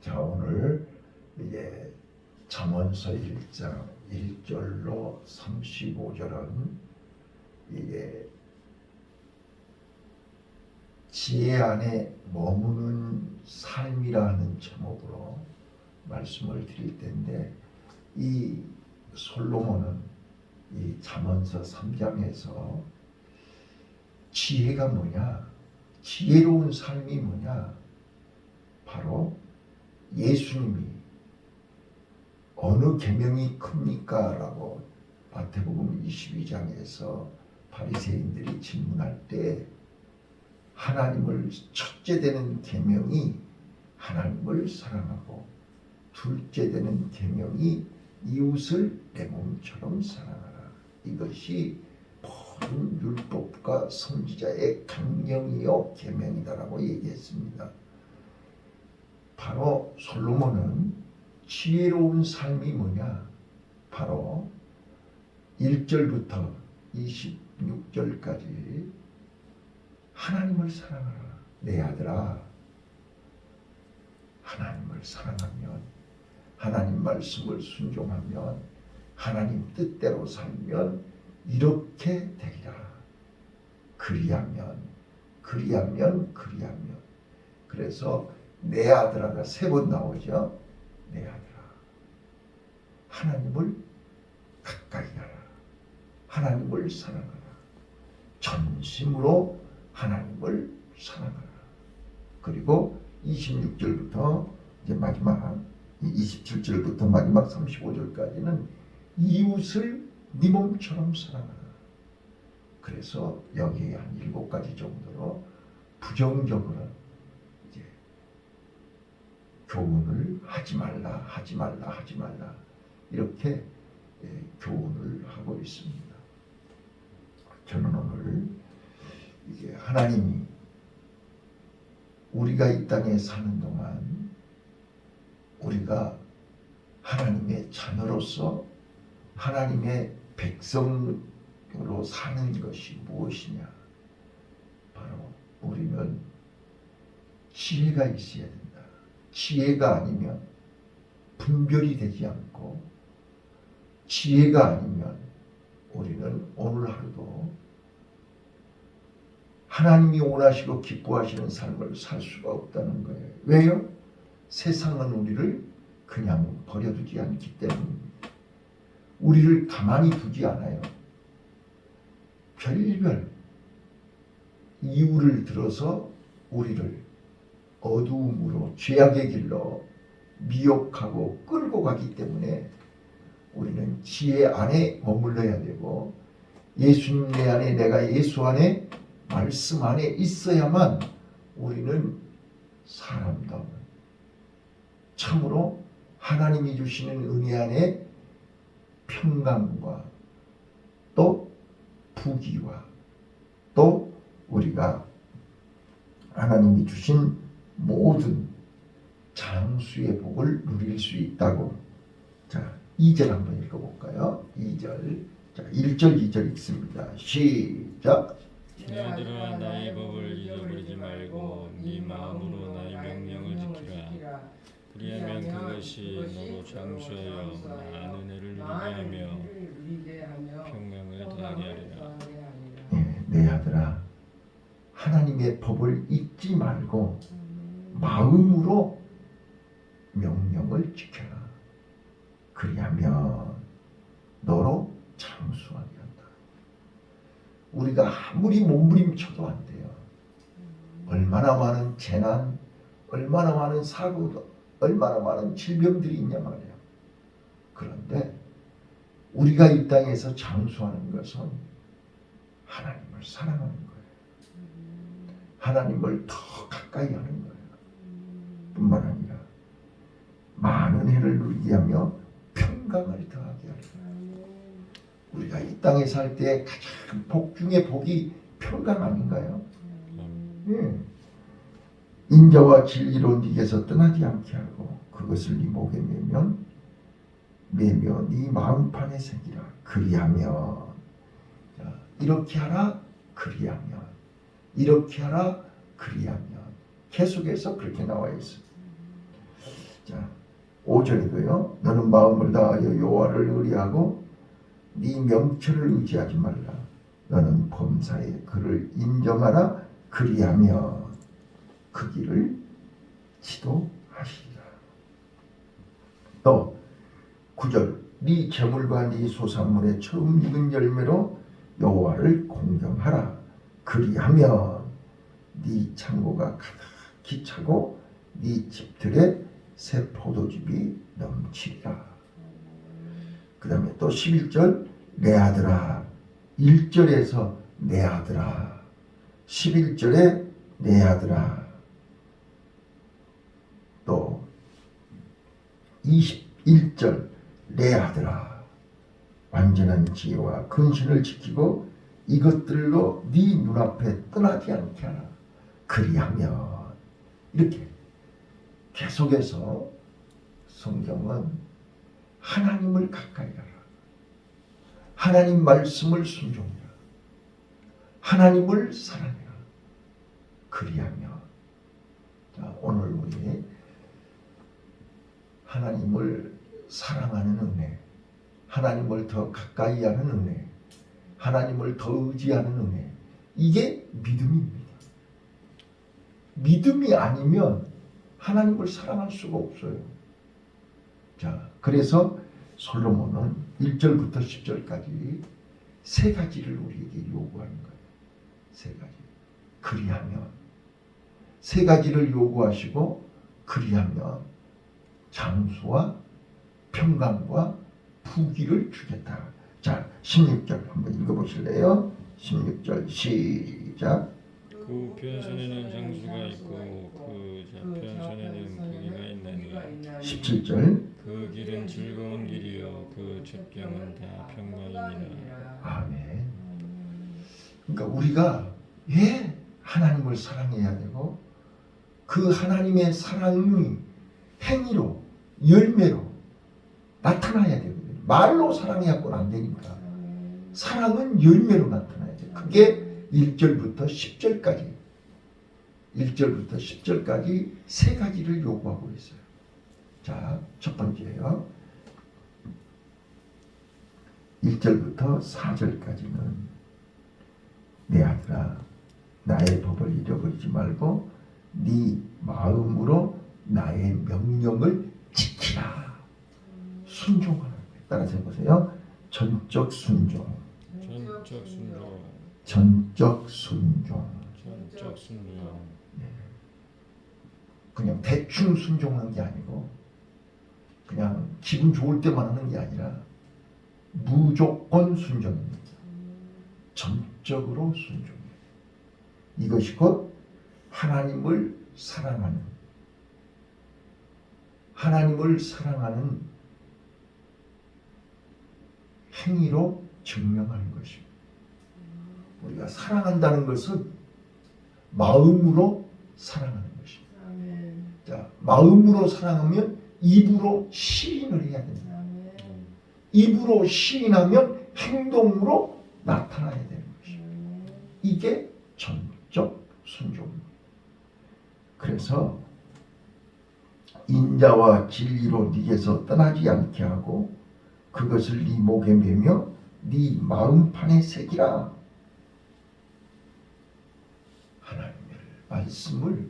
자, 오늘 이제 잠언서 1장 1절로 35절은 이게 지혜 안에 머무는 삶이라는 제목으로 말씀을 드릴 텐데, 이 솔로몬은 이 잠언서 3장에서 지혜가 뭐냐, 지혜로운 삶이 뭐냐, 바로 예수님이 어느 계명이 큽니까? 라고 마태복음 22장에서 바리새인들이 질문할 때 하나님을 첫째 되는 계명이 하나님을 사랑하고, 둘째 되는 계명이 이웃을 내 몸처럼 사랑하라. 이것이 모든 율법과 선지자의 강령이요 계명이다라고 얘기했습니다. 바로 솔로몬은 지혜로운 삶이 뭐냐, 바로 1절부터 26절까지 하나님을 사랑하라. 내 아들아, 하나님을 사랑하면, 하나님 말씀을 순종하면, 하나님 뜻대로 살면 이렇게 되리라. 그리하면. 그래서 내 아들아가 3번 나오죠. 내 아들아, 하나님을 가까이 하라. 하나님을 사랑하라. 전심으로 하나님을 사랑하라. 그리고 26절부터 이제 마지막 27절부터 마지막 35절까지는 이웃을 네 몸처럼 사랑하라. 그래서 여기에 한 7가지 정도로 부정적으로 이제 교훈을 하지 말라 이렇게 교훈을 하고 있습니다. 저는 오늘 이게 하나님이 우리가 이 땅에 사는 동안 우리가 하나님의 자녀로서 하나님의 백성으로 사는 것이 무엇이냐, 바로 우리는 지혜가 있어야 된다. 지혜가 아니면 분별이 되지 않고, 지혜가 아니면 우리는 오늘 하루도 하나님이 원하시고 기뻐하시는 삶을 살 수가 없다는 거예요. 왜요? 세상은 우리를 그냥 버려두지 않기 때문입니다. 우리를 가만히 두지 않아요. 별별 이유를 들어서 우리를 어두움으로, 죄악의 길로 미혹하고 끌고 가기 때문에 우리는 지혜 안에 머물러야 되고, 예수님 내 안에, 내가 예수 안에, 말씀 안에 있어야만 우리는 사람다운, 참으로 하나님이 주시는 은혜 안에 평강과 또 부귀와 또 우리가 하나님이 주신 모든 장수의 복을 누릴 수 있다고. 자, 2절 한번 읽어볼까요? 2절. 자, 1절 2절 읽습니다. 시작. 내 아들아, 나의 법을 잊어버리지 말고 네 마음으로 나의 명령을 지키라. 그리하면 그것이 너로 장수하여 많은 애를 누리게 하며 평강을 더하게 하리라. 내 아들아, 하나님의 법을 잊지 말고 마음으로 명령을 지켜라. 그리하면 너로 장수하게 한다. 우리가 아무리 몸부림쳐도 안 돼요. 얼마나 많은 재난, 얼마나 많은 사고, 얼마나 많은 질병들이 있냐 말이에요. 그런데 우리가 이 땅에서 장수하는 것은 하나님을 사랑하는 거예요. 하나님을 더 가까이 하는 거예요. 뿐만 아니라 많은 해를 누리게 하며 평강을 더하게 하리라. 우리가 이 땅에 살 때 가장 복 중에 복이 평강 아닌가요? 예. 인자와 진리로 네게서 떠나지 않게 하고 그것을 네 목에 매며 네 마음판에 새기라. 그리하면, 이렇게 하라. 그리하면, 이렇게 하라. 그리하면, 계속해서 그렇게 나와 있습니다. 5절에도요. 너는 마음을 다하여 여호와를 의뢰하고 네 명철을 의지하지 말라. 너는 범사에 그를 인정하라. 그리하며 그 길을 지도하시리라. 또 9절 네 재물과 네 소산물의 처음 익은 열매로 여호와를 공경하라. 그리하며 네 창고가 가득히 차고 네 집들에 새 포도즙이 넘치리라. 그 다음에 또 11절 내 아들아 1절에서 내 아들아 11절에 내 아들아 또 21절 내 아들아 완전한 지혜와 근신을 지키고 이것들로 네 눈앞에 떠나지 않게 하라. 그리하면 이렇게 계속해서 성경은 하나님을 가까이 하라. 하나님 말씀을 순종해라. 하나님을 사랑해라. 그리하면 자, 오늘 우리 하나님을 사랑하는 은혜, 하나님을 더 가까이 하는 은혜, 하나님을 더 의지하는 은혜, 이게 믿음입니다. 믿음이 아니면 하나님을 사랑할 수가 없어요. 자, 그래서 솔로몬은 1절부터 10절까지 세 가지를 우리에게 요구하는 거예요. 세 가지. 그리하면 세 가지를 요구하시고 그리하면 장수와 평강과 부귀를 주겠다. 자, 16절 한번 읽어보실래요? 16절 시작. 그 편선에는 장수가 있고 그 좌편선에는 부귀가 있나니 17절 그 길은 즐거운 길이요 그 첩경은 다 평강이니라. 아멘. 그러니까 우리가 왜 하나님을 사랑해야 되고 그 하나님의 사랑이 행위로 열매로 나타나야 되거든요. 말로 사랑해갖고는 안 되니까 사랑은 열매로 나타나야 돼요. 그게 1절부터 10절까지 1절부터 10절까지 세 가지를 요구하고 있어요. 자, 첫 번째요. 1절부터 4절까지는 내 아들아 나의 법을 잃어버리지 말고 네 마음으로 나의 명령을 지키라. 순종하는 거예요. 따라서 해보세요. 전적 순종, 전적 순종, 전적 순종. 전적 순종. 그냥 대충 순종하는 게 아니고 그냥 기분 좋을 때만 하는 게 아니라 무조건 순종입니다. 전적으로 순종이에요. 이것이 곧 하나님을 사랑하는 행위로 증명하는 것입니다. 우리가 사랑한다는 것은 마음으로 사랑하는 것입니다. 자, 마음으로 사랑하면 입으로 시인을 해야 됩니다. 입으로 시인하면 행동으로 나타나야 되는 것입니다. 이게 전적 순종입니다. 그래서 인자와 진리로 네게서 떠나지 않게 하고 그것을 네 목에 매며 네 마음판에 새기라. 하나님의 말씀을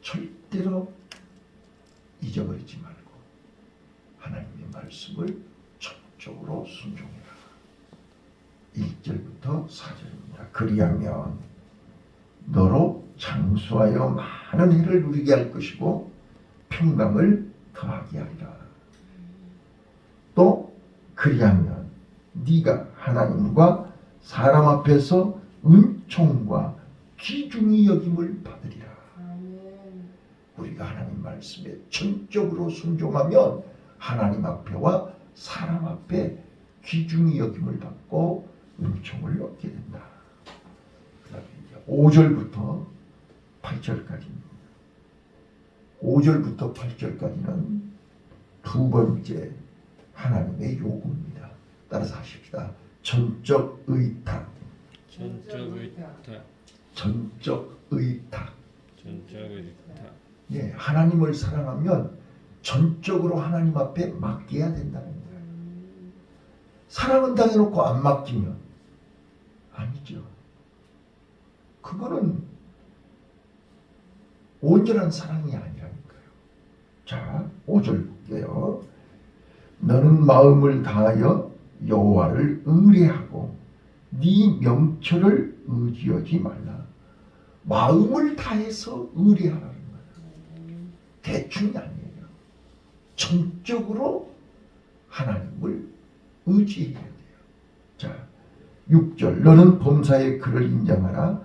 절대로 잊어버리지 말고 하나님의 말씀을 전적으로 순종해라. 1절부터 4절입니다. 그리하면 너로 장수하여 많은 해를 누리게 할 것이고 평강을 더하게 하리라. 또 그리하면 네가 하나님과 사람 앞에서 은총과 귀중히 여김을 받으리라. 우리가 하나님 말씀에 전적으로 순종하면 하나님 앞에와 사람 앞에 귀중히 여김을 받고 은총을 얻게 된다. 그 다음에 이제 5절부터 8절까지입니다. 5절부터 8절까지는 두 번째 하나님의 요구입니다. 따라서 하십시다. 전적 의탁. 전적 의탁. 전적 의탁. 전적 의탁. 예, 하나님을 사랑하면 전적으로 하나님 앞에 맡겨야 된다는 거예요. 사랑은 당해놓고 안 맡기면 아니죠. 그거는 온전한 사랑이 아니라니까요. 자, 5절 볼게요. 너는 마음을 다하여 여호와를 의뢰하고 네 명철을 의지하지 말라. 마음을 다해서 의뢰하라는 거예요. 대충이 아니에요. 전적으로 하나님을 의지해야 돼요. 자, 6절 너는 범사의 그를 인정하라.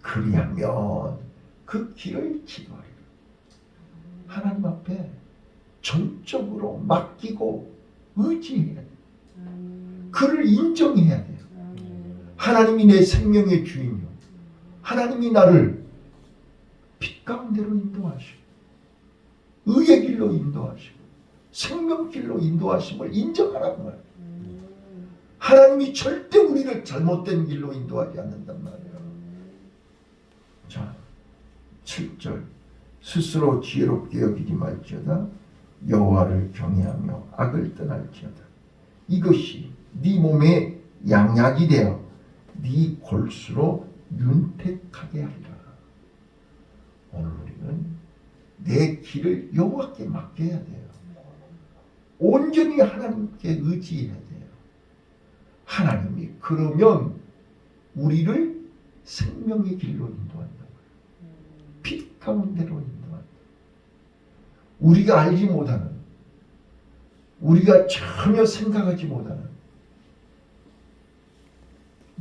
그리하면 그 길을 지도하리라. 하나님 앞에 전적으로 맡기고 의지해야 돼요. 그를 인정해야 돼요. 하나님이 내 생명의 주인이요. 하나님이 나를 빛 가운데로 인도하시고 의의 길로 인도하시고 생명길로 인도하심을 인정하라는 말이에요. 하나님이 절대 우리를 잘못된 길로 인도하지 않는단 말이에요. 자, 7절 스스로 지혜롭게 여기지 말지어다. 여호와를 경외하며 악을 떠날지어다. 이것이 네 몸의 양약이 되어 네 골수로 윤택하게 하리라. 오늘 우리는 내 길을 여호와께 맡겨야 돼요. 온전히 하나님께 의지해야 돼요. 하나님이 그러면 우리를 생명의 길로 인도한다고요. 빛 가운데로 인도한다. 우리가 알지 못하는, 우리가 전혀 생각하지 못하는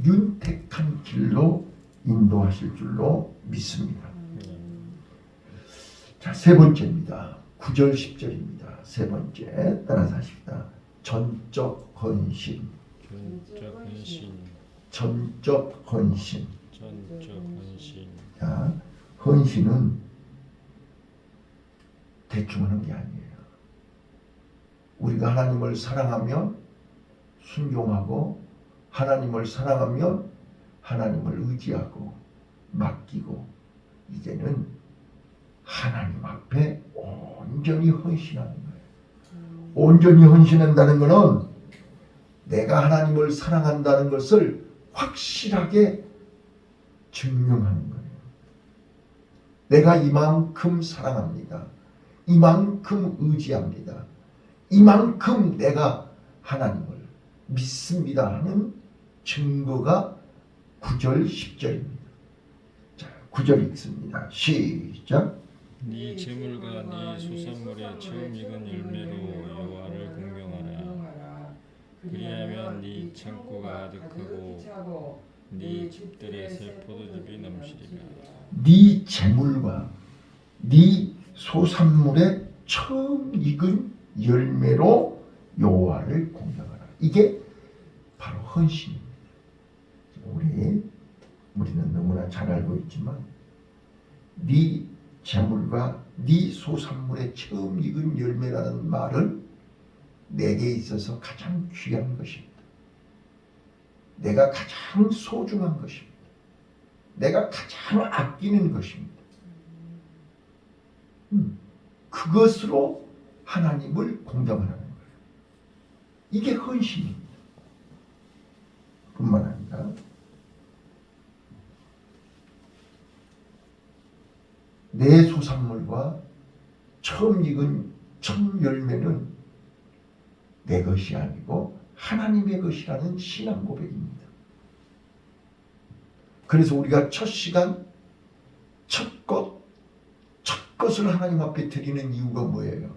윤택한 길로 인도하실 줄로 믿습니다. 자, 세 번째입니다. 9절 10절입니다. 세 번째 따라서 하십니다. 전적 헌신. 전적 헌신. 전적 헌신. 전적 헌신. 자, 헌신은 대충 하는 게 아니에요. 우리가 하나님을 사랑하면 순종하고 하나님을 사랑하면 하나님을 의지하고 맡기고 이제는 하나님 앞에 온전히 헌신하는 거예요. 온전히 헌신한다는 것은 내가 하나님을 사랑한다는 것을 확실하게 증명하는 거예요. 내가 이만큼 사랑합니다. 이만큼 의지합니다. 이만큼 내가 하나님을 믿습니다 하는 증거가 9절 10절입니다. 자, 9절 읽습니다. 시작. 네 재물과 네 소산물의 처음 익은 열매로 여호와를 공경하라. 그리하면 네 창고가 아득하고 네 집들의 새 포도즙이 넘치리라. 네 재물과 네 소산물의 처음 익은 열매로 여호와를 공경하라. 이게 바로 헌신입니다. 우리는 너무나 잘 알고 있지만 네 재물과 네 소산물의 처음 익은 열매라는 말은 내게 있어서 가장 귀한 것입니다. 내가 가장 소중한 것입니다. 내가 가장 아끼는 것입니다. 그것으로 하나님을 공경하는 거예요. 이게 헌신입니다. 뿐만 아니라 내 소산물과 처음 익은 첫 열매는 내 것이 아니고 하나님의 것이라는 신앙 고백입니다. 그래서 우리가 첫 시간, 첫 것을 하나님 앞에 드리는 이유가 뭐예요?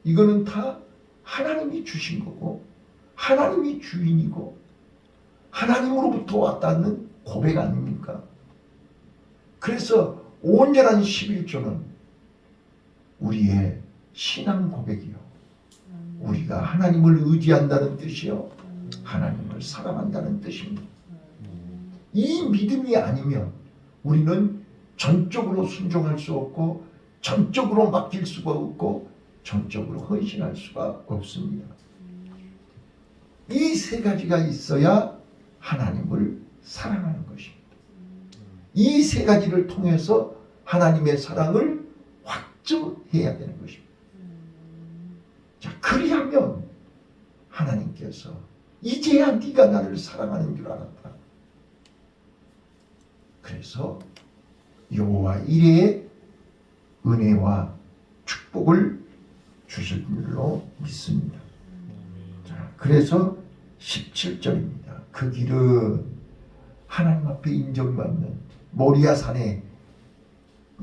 이거는 다 하나님이 주신 거고 하나님이 주인이고 하나님으로부터 왔다는 고백 아닙니까? 그래서 온전한 11조는 우리의 신앙 고백이요. 우리가 하나님을 의지한다는 뜻이요. 하나님을 사랑한다는 뜻입니다. 이 믿음이 아니면 우리는 전적으로 순종할 수 없고 전적으로 맡길 수가 없고 전적으로 헌신할 수가 없습니다. 이 세 가지가 있어야 하나님을 사랑하는 것입니다. 이 세 가지를 통해서 하나님의 사랑을 확증해야 되는 것입니다. 그리하면 하나님께서 이제야 네가 나를 사랑하는 줄 알았다. 그래서 여호와 이레의 은혜와 축복을 주실 줄로 믿습니다. 자, 그래서 17절입니다. 그 길은 하나님 앞에 인정받는 모리아 산에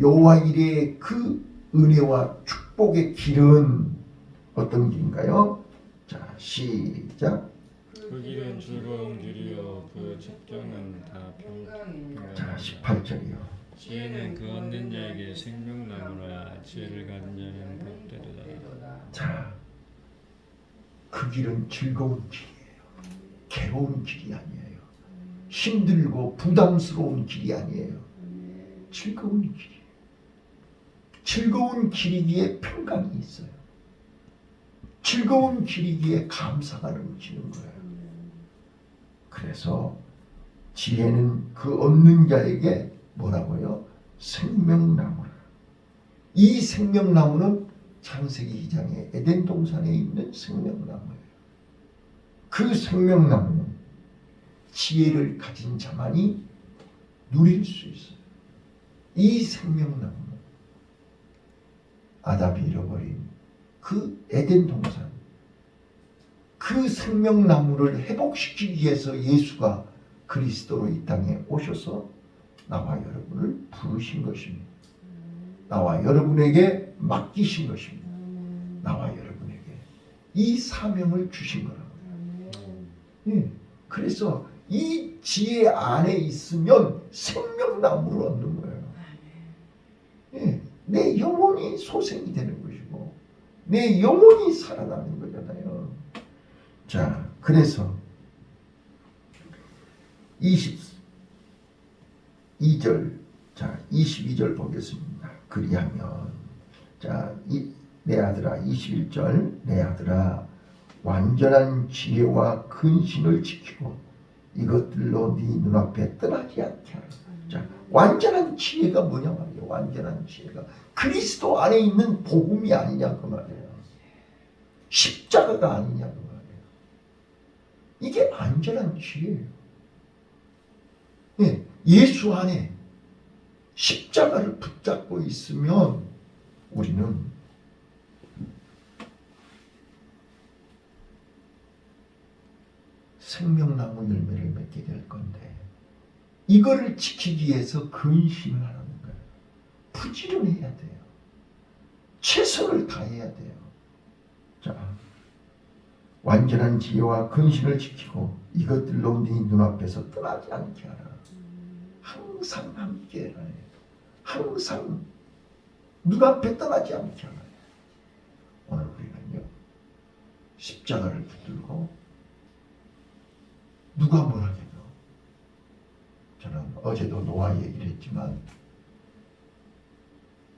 여호와 이레의 그 은혜와 축복의 길은 어떤 길인가요? 자, 시작. 그 길은 즐거운 길이요 그 직경은 다 자, 평강이다. 18절이요. 지혜는 그 얻는 자에게 생명나무라 지혜를 가진 자는 복되도다. 자, 그 길은 즐거운 길이에요. 괴로운 길이 아니에요. 힘들고 부담스러운 길이 아니에요. 즐거운 길이에요. 즐거운 길이기에 평강이 있어요. 즐거운 길이기에 감사가 넘치는 거예요. 그래서 지혜는 그 얻는 자에게 뭐라고요? 생명나무라. 이 생명나무는 창세기 2장의 에덴 동산에 있는 생명나무예요. 그 생명나무는 지혜를 가진 자만이 누릴 수 있어요. 이 생명나무는 아담이 잃어버린 그 에덴 동산, 그 생명나무를 회복시키기 위해서 예수가 그리스도로 이 땅에 오셔서 나와 여러분을 부르신 것입니다. 나와 여러분에게 맡기신 것입니다. 나와 여러분에게 이 사명을 주신 거라고요. 예, 그래서 이 지혜 안에 있으면 생명나무를 얻는 거예요. 예, 내 영혼이 소생이 되는 것이고 내 영혼이 살아나는 거잖아요. 자, 그래서 22절, 자 22절 보겠습니다. 그리하면 자, 내 아들아 21절 내 아들아 완전한 지혜와 근신을 지키고 이것들로 네 눈앞에 떠나지 않게 하라. 자, 완전한 지혜가 뭐냐 말이에요. 완전한 지혜가 그리스도 안에 있는 복음이 아니냐 그 말이에요. 십자가가 아니냐 그 말이에요. 이게 완전한 지혜예요. 예, 예수 안에 십자가를 붙잡고 있으면 우리는 생명나무 열매를 맺게 될 건데 이거를 지키기 위해서 근신을 하는 거예요. 부지런해야 돼요. 최선을 다해야 돼요. 자, 완전한 지혜와 근신을 지키고 이것들로 네 눈앞에서 떠나지 않게 하라. 항상 함께 해라. 항상 눈앞에 떠나지 않게 하라. 오늘 우리는요 십자가를 붙들고 누가 뭐라 해도 저는 어제도 노아 얘기를 했지만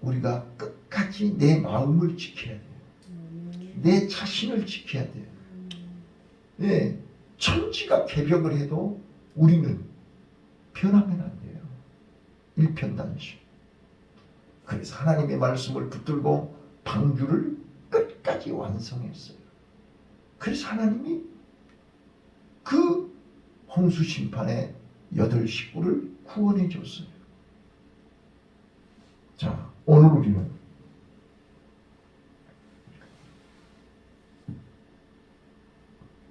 우리가 끝까지 내 마음을 지켜야 돼요. 내 자신을 지켜야 돼요. 예, 천지가 개벽을 해도 우리는 변하면 안 돼요. 일편단심. 그래서 하나님의 말씀을 붙들고 방주를 끝까지 완성했어요. 그래서 하나님이 그 홍수 심판의 8 식구를 구원해 줬어요. 자, 오늘 우리는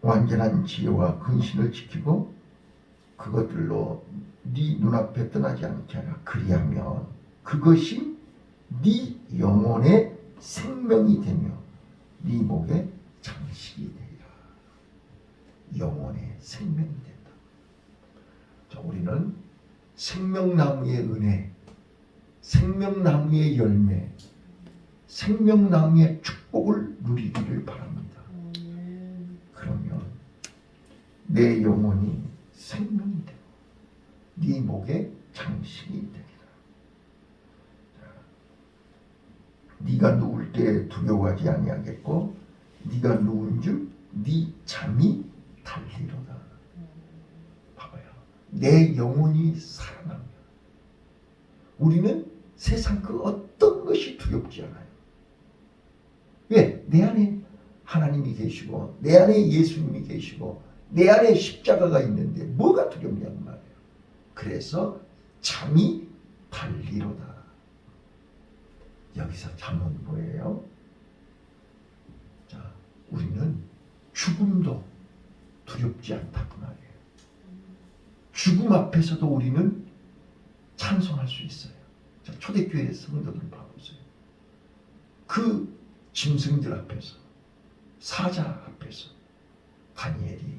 완전한 지혜와 근신을 지키고 그것들로 네 눈앞에 떠나지 않게 하라. 그리하면 그것이 네 영혼의 생명이 되며 네 목에 장식이 되리라. 영혼의 생명이 된다. 자, 우리는 생명나무의 은혜, 생명나무의 열매, 생명나무의 축복을 누리기를 바랍니다. 그러면 내 영혼이 생명이 되고 네 목에 장식이 되리라. 네가 누울 때 두려워하지 아니하겠고 네가 누운 줄 네 잠이 달리로다. 봐봐요. 내 영혼이 살아나면 우리는 세상 그 어떤 것이 두렵지 않아요. 왜? 내 안에 하나님이 계시고 내 안에 예수님이 계시고 내 안에 십자가가 있는데 뭐가 두렵냐는 말이에요. 그래서 잠이 달리로다. 여기서 잠은 뭐예요? 자, 우리는 죽음도 두렵지 않다고 말이에요. 죽음 앞에서도 우리는 찬송할 수 있어요. 자, 초대교회 성도들 봐보세요. 그 짐승들 앞에서, 사자 앞에서, 다니엘이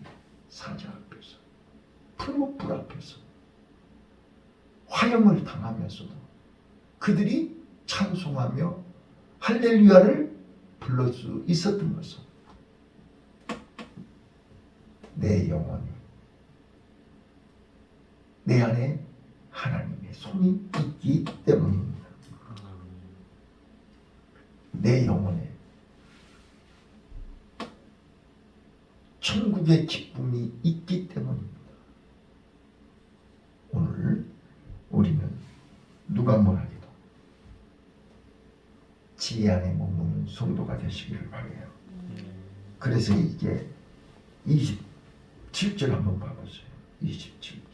사자 앞에서, 풀무불 앞에서 화형을 당하면서도 그들이 찬송하며 할렐루야를 불러 수 있었던 것은 내 영혼이 내 안에 하나님의 손이 있기 때문입니다. 내 영혼에 천국의 기쁨이 있기 때문입니다. 오늘 우리는 누가 뭐라해도 지혜 안에 머무는 성도가 되시기를 바라요. 그래서 이제 27절 한번 봐보세요. 27절.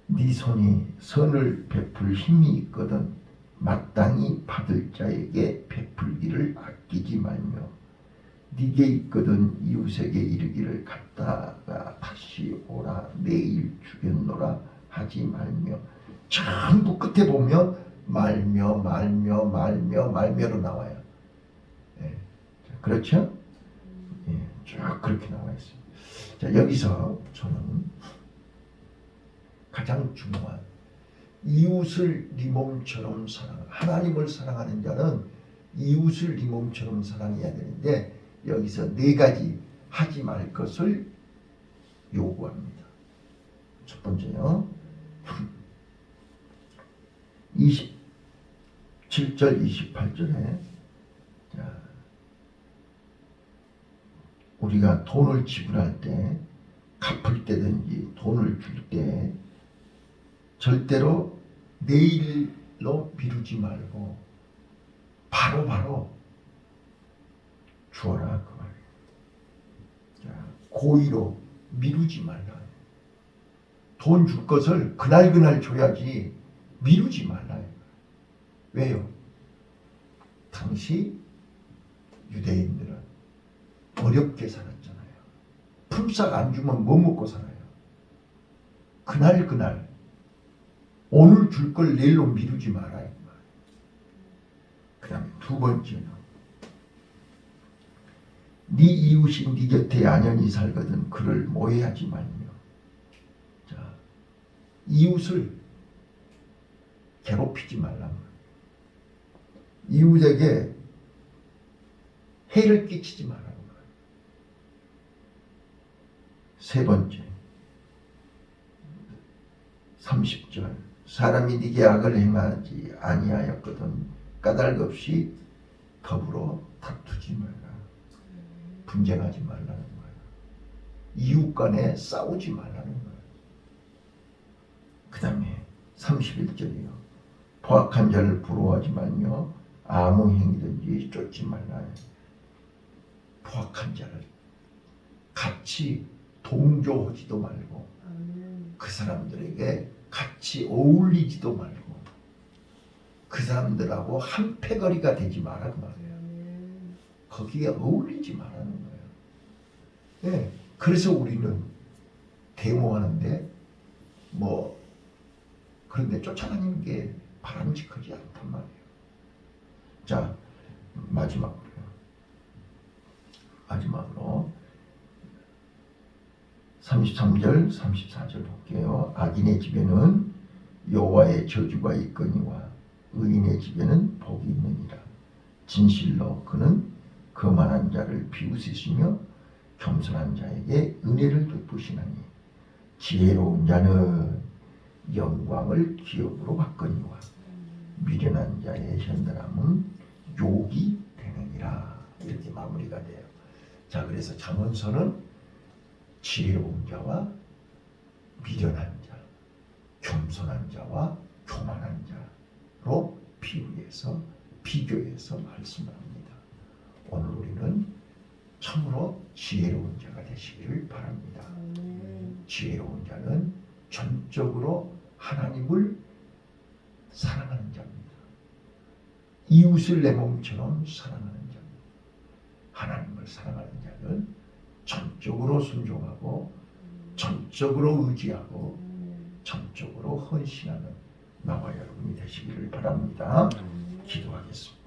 네 손이 선을 베풀 힘이 있거든 마땅히 받을 자에게 베풀기를 아끼지 말며 네게 있거든 이웃에게 이르기를 갔다가 다시 오라 내일 주겠노라 하지 말며. 전부 끝에 보면 말며로 나와요. 예. 그렇죠? 예. 쭉 그렇게 나와 있어요. 자, 여기서 저는 가장 중요한 이웃을 네 몸처럼 사랑, 하나님을 사랑하는 자는 이웃을 네 몸처럼 사랑해야 되는데 여기서 네 가지 하지 말 것을 요구합니다. 첫 번째요. 27절 28절에 자, 우리가 돈을 지불할 때 갚을 때든지 돈을 줄 때 절대로 내일로 미루지 말고 바로 주어라 그 말이에요. 자, 고의로 미루지 말라. 돈 줄 것을 그날 줘야지 미루지 말라. 왜요? 당시 유대인들은 어렵게 살았잖아요. 품삯 안 주면 뭐 먹고 살아요? 그날 오늘 줄 걸 내일로 미루지 말아요. 그 다음에 두 번째는 네 이웃이 네 곁에 안연히 살거든 그를 모해하지 말며. 자, 이웃을 괴롭히지 말라. 이웃에게 해를 끼치지 말라고. 세 번째 30절 사람이 네게 악을 행하지 아니하였거든 까닭없이 더불어 다투지 말라. 분쟁하지 말라는 거예요. 이웃 간에 싸우지 말라는 거예요. 그 다음에 31절이요. 포악한 자를 부러워하지 말며 아무 행위든지 쫓지 말라. 포악한 자를 같이 동조하지도 말고 그 사람들에게 같이 어울리지도 말고 그 사람들하고 한 패거리가 되지 말라고 말해요. 거기에 어울리지 말라는 거예요. 네, 그래서 우리는 데모하는데 그런데 쫓아다니는 게 바람직하지 않단 말이에요. 자, 마지막으로 33절 34절 볼게요. 악인의 집에는 여호와의 저주가 있거니와 의인의 집에는 복이 있느니라. 진실로 그는 거만한 자를 비웃으시며 겸손한 자에게 은혜를 베푸시나니 지혜로운 자는 영광을 기업으로 받거니와 미련한 자의 현달함은 욕이 되느니라. 이렇게 마무리가 돼요. 자, 그래서 잠언서는 지혜로운 자와 미련한 자, 겸손한 자와 교만한 자로 비유해서 비교해서 말씀을 합니다. 오늘 우리는 참으로 지혜로운 자가 되시기를 바랍니다. 지혜로운 자는 전적으로 하나님을 사랑하는 자입니다. 이웃을 내 몸처럼 사랑하는 자입니다. 하나님을 사랑하는 자는 전적으로 순종하고 전적으로 의지하고 전적으로 헌신하는 나와 여러분이 되시기를 바랍니다. 기도하겠습니다.